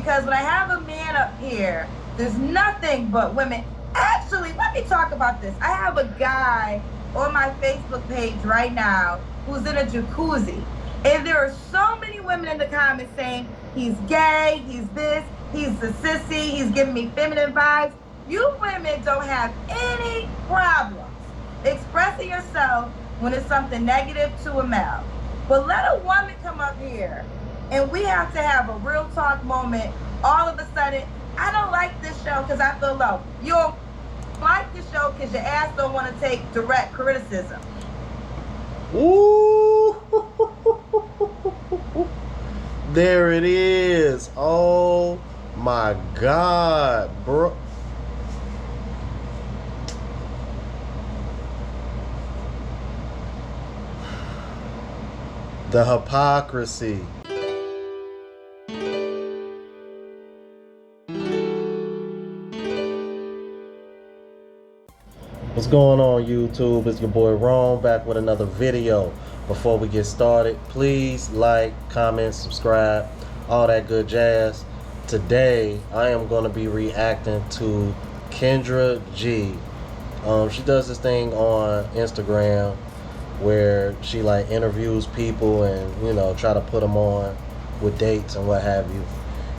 Because when I have a man up here, there's nothing but women. Actually, let me talk about this. I have a guy on my Facebook page right now who's in a jacuzzi. And there are so many women in the comments saying, he's gay, he's this, he's a sissy, he's giving me feminine vibes. You women don't have any problems expressing yourself when it's something negative to a male. But let a woman come up here and we have to have a real talk moment. All of a sudden, I don't like this show because I feel low. You don't like the show because your ass don't want to take direct criticism. Ooh. There it is. Oh my God, bro. The hypocrisy. What's going on, YouTube? It's your boy Ron back with another video. Before we get started, please like, comment, subscribe, all that good jazz. Today I am going to be reacting to Kendra G. She does this thing on Instagram where she like interviews people and, you know, try to put them on with dates and what have you.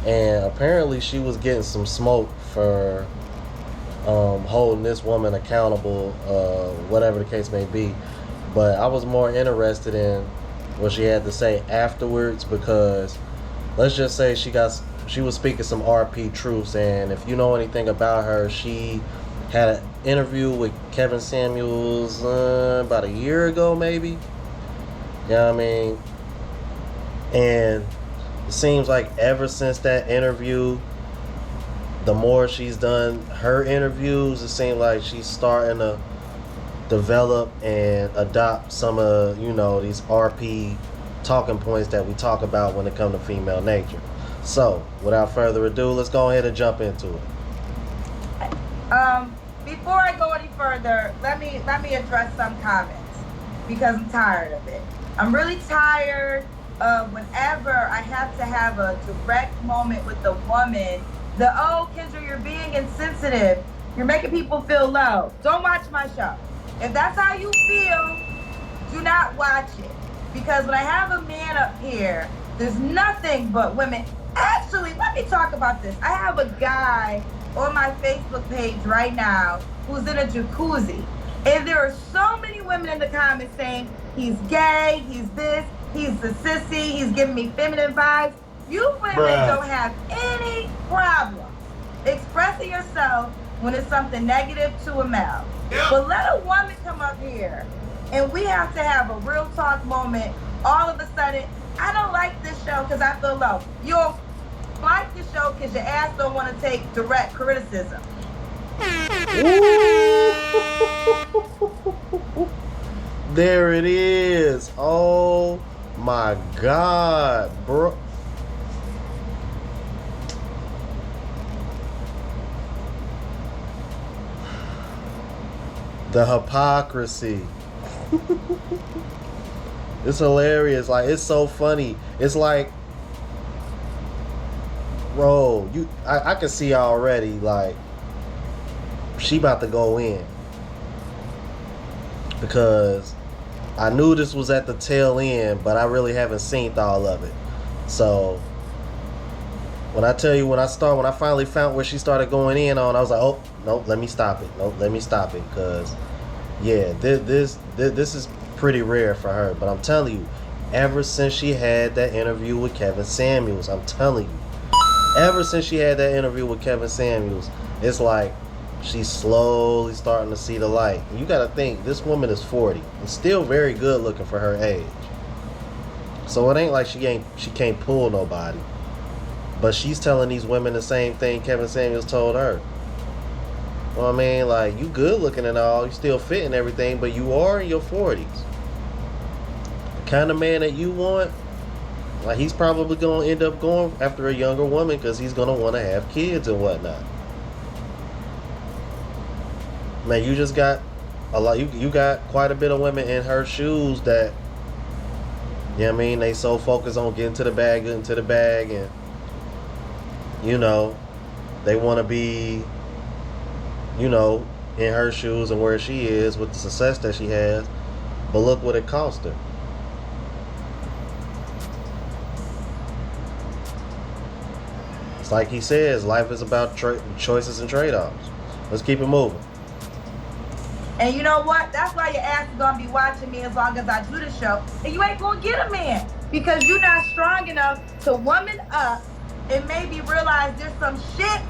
And apparently she was getting some smoke for holding this woman accountable, whatever the case may be. But I was more interested in what she had to say afterwards, because let's just say she was speaking some RP truths. And if you know anything about her, she had an interview with Kevin Samuels about a year ago, maybe. You know what I mean? And it seems like ever since that interview, the more she's done her interviews, it seems like she's starting to develop and adopt some of, you know, these RP talking points that we talk about when it comes to female nature. So, without further ado, let's go ahead and jump into it. Before I go any further, let me address some comments because I'm tired of it. I'm really tired of whenever I have to have a direct moment with the woman. Oh, Kendra, you're being insensitive. You're making people feel low. Don't watch my show. If that's how you feel, do not watch it. Because when I have a man up here, there's nothing but women. Actually, let me talk about this. I have a guy on my Facebook page right now who's in a jacuzzi. And there are so many women in the comments saying, he's gay, he's this, he's a sissy, he's giving me feminine vibes. You women don't have any problems expressing yourself when it's something negative to a male. Yep. But let a woman come up here and we have to have a real talk moment. All of a sudden, I don't like this show because I feel low. You don't like the show because your ass don't want to take direct criticism. There it is. Oh my God, bro. The hypocrisy. It's hilarious. Like, it's so funny. It's like, bro, I can see already, like, she about to go in. Because I knew this was at the tail end, but I really haven't seen all of it. So when I tell you, when I finally found where she started going in on, I was like, oh, nope, let me stop it. Nope, let me stop it. Because, yeah, this is pretty rare for her. But I'm telling you, ever since she had that interview with Kevin Samuels, I'm telling you, ever since she had that interview with Kevin Samuels, it's like she's slowly starting to see the light. And you got to think, this woman is 40 and still very good looking for her age. So it ain't like she can't pull nobody. But she's telling these women the same thing Kevin Samuels told her. You know what I mean? Like, you good looking and all, you still fit and everything, but you are in your 40s. The kind of man that you want, like, he's probably going to end up going after a younger woman because he's going to want to have kids and whatnot. Man, you just got a lot, you got quite a bit of women in her shoes that, you know what I mean, they so focused on getting to the bag, and you know, they want to be, you know, in her shoes and where she is with the success that she has. But look what it cost her. It's like he says, life is about choices and trade-offs. Let's keep it moving. And you know what? That's why your ass is gonna be watching me as long as I do the show. And you ain't gonna get a man because you're not strong enough to woman up and maybe realize there's some shit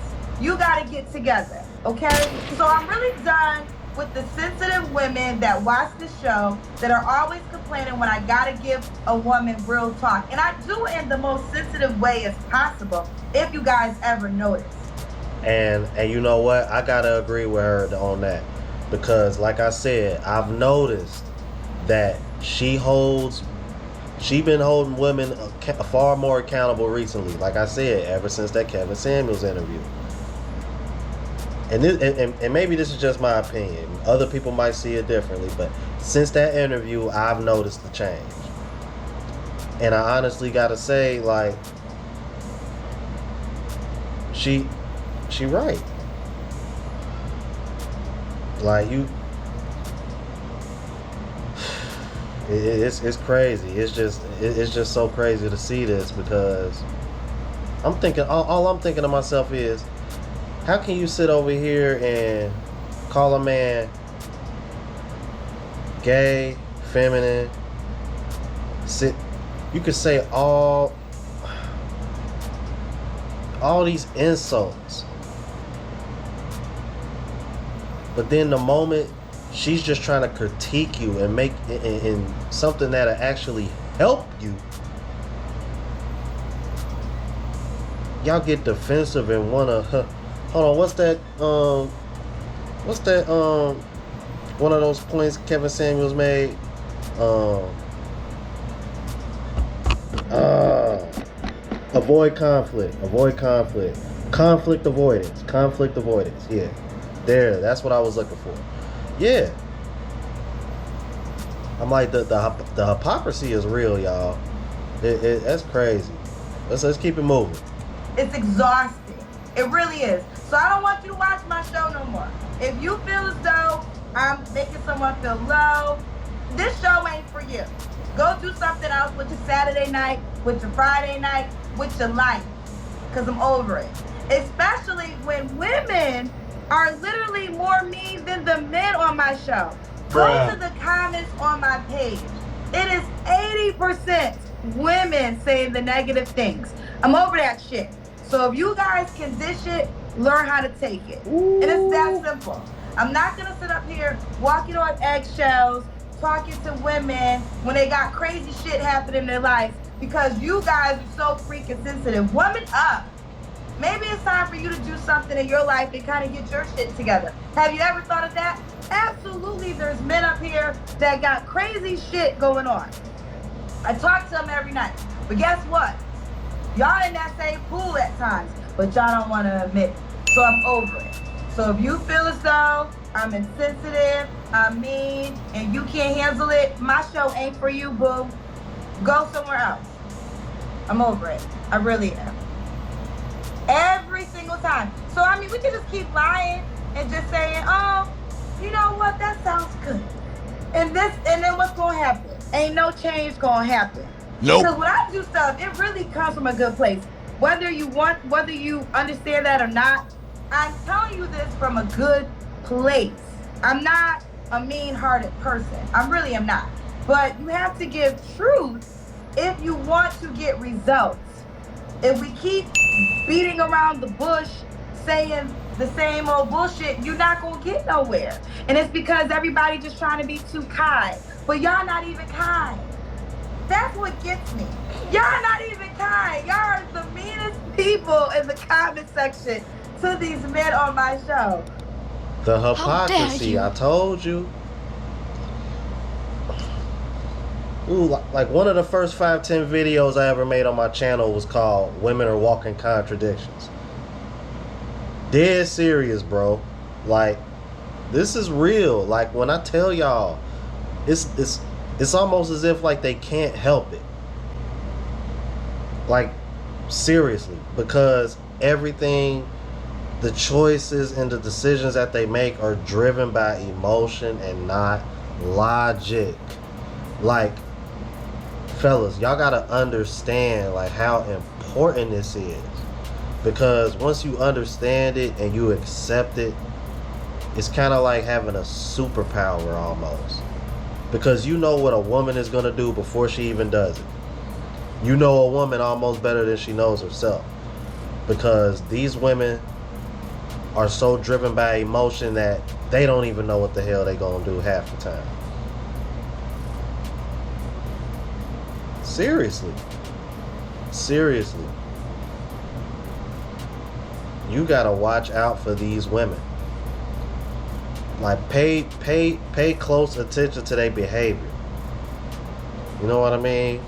you gotta get together. Okay? So I'm really done with the sensitive women that watch the show that are always complaining when I gotta give a woman real talk. And I do it in the most sensitive way as possible, if you guys ever notice. And you know what? I gotta agree with her on that. Because like I said, I've noticed that she been holding women far more accountable recently. Like I said, ever since that Kevin Samuels interview. And maybe this is just my opinion. Other people might see it differently, but since that interview, I've noticed the change. And I honestly gotta say, like, she right. Like it's crazy. It's just so crazy to see this because I'm thinking all I'm thinking to myself is, how can you sit over here and call a man gay, feminine? You could say all these insults. But then the moment she's just trying to critique you and make in something that'll actually help you, y'all get defensive and wanna hold on, what's that one of those points Kevin Samuels made? Avoid conflict. Conflict avoidance. Yeah. There, that's what I was looking for. Yeah. I'm like, the hypocrisy is real, y'all. That's crazy. Let's keep it moving. It's exhausting. It really is. So I don't want you to watch my show no more. If you feel as though I'm making someone feel low, this show ain't for you. Go do something else with your Saturday night, with your Friday night, with your life. Because I'm over it. Especially when women are literally more mean than the men on my show. Go to the comments on my page. It is 80% women saying the negative things. I'm over that shit. So if you guys can dish it, learn how to take it. Ooh. And it's that simple. I'm not gonna sit up here walking on eggshells, talking to women when they got crazy shit happening in their life because you guys are so freaking sensitive. Woman up. Maybe it's time for you to do something in your life and kind of get your shit together. Have you ever thought of that? Absolutely, there's men up here that got crazy shit going on. I talk to them every night. But guess what? Y'all in that same pool at times, but y'all don't want to admit it. So I'm over it. So if you feel as though I'm insensitive, I'm mean, and you can't handle it, my show ain't for you, boo. Go somewhere else. I'm over it. I really am. Every single time. So I mean, we could just keep lying and just saying, oh, you know what, that sounds good. And then what's gonna happen? Ain't no change gonna happen. Nope. Because when I do stuff, it really comes from a good place. Whether you understand that or not, I'm telling you this from a good place. I'm not a mean-hearted person. I really am not. But you have to give truth if you want to get results. If we keep beating around the bush, saying the same old bullshit, you're not gonna get nowhere. And it's because everybody just trying to be too kind. But y'all not even kind. That's what gets me. Y'all not even kind. Y'all are the meanest people in the comment section to these men on my show. The hypocrisy, I told you. Ooh, like one of the first 5-10 videos I ever made on my channel was called Women Are Walking Contradictions. Dead serious, bro. Like, this is real. Like, when I tell y'all, it's almost as if like they can't help it. Like, seriously. Because everything, the choices and the decisions that they make are driven by emotion and not logic. Like, fellas, y'all gotta understand like how important this is, because once you understand it and you accept it, it's kind of like having a superpower almost, because you know what a woman is gonna do before she even does it. You know a woman almost better than she knows herself, because these women are so driven by emotion that they don't even know what the hell they gonna do half the time. Seriously. You gotta watch out for these women. Like, pay close attention to their behavior. You know what I mean?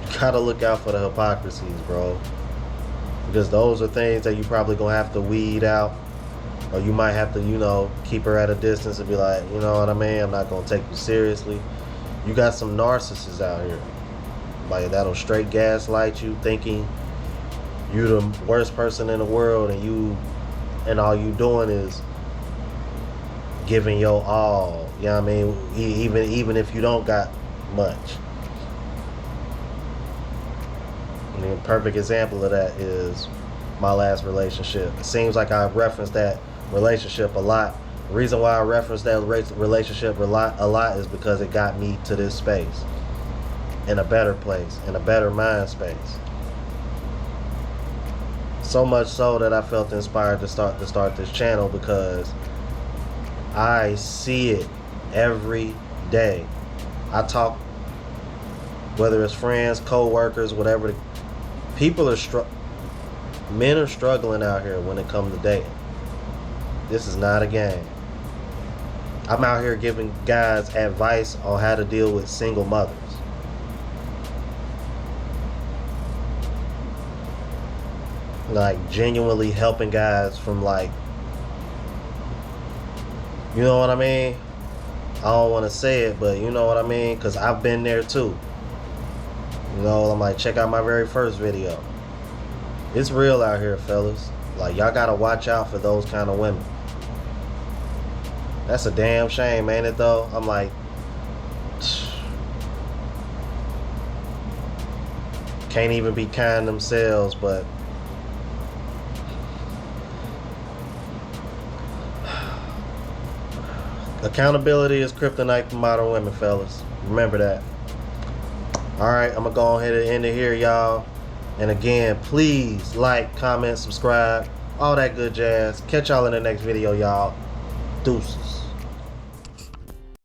You gotta look out for the hypocrisies, bro. Because those are things that you probably gonna have to weed out. Or you might have to, keep her at a distance and be like, you know what I mean? I'm not gonna take you seriously. You got some narcissists out here. Like, that'll straight gaslight you, thinking you the worst person in the world, and all you doing is giving your all. You know what I mean? Even if you don't got much. I mean, a perfect example of that is my last relationship. It seems like I referenced that relationship a lot. The reason why I referenced that relationship a lot is because it got me to this space, in a better place, in a better mind space. So much so that I felt inspired to start this channel, because I see it every day. I talk, whether it's friends, co-workers, whatever. Men are struggling out here when it comes to dating. This is not a game. I'm out here giving guys advice on how to deal with single mothers. Like, genuinely helping guys from, like, you know what I mean? I don't want to say it, but you know what I mean? Because I've been there too. I'm like, check out my very first video. It's real out here, fellas. Like, y'all gotta watch out for those kind of women. That's a damn shame, ain't it though? I'm like, can't even be kind themselves, but accountability is kryptonite for modern women, fellas. Remember that. Alright, I'm gonna go ahead and end it here, y'all. And again, please like, comment, subscribe, all that good jazz. Catch y'all in the next video, y'all. Deuces.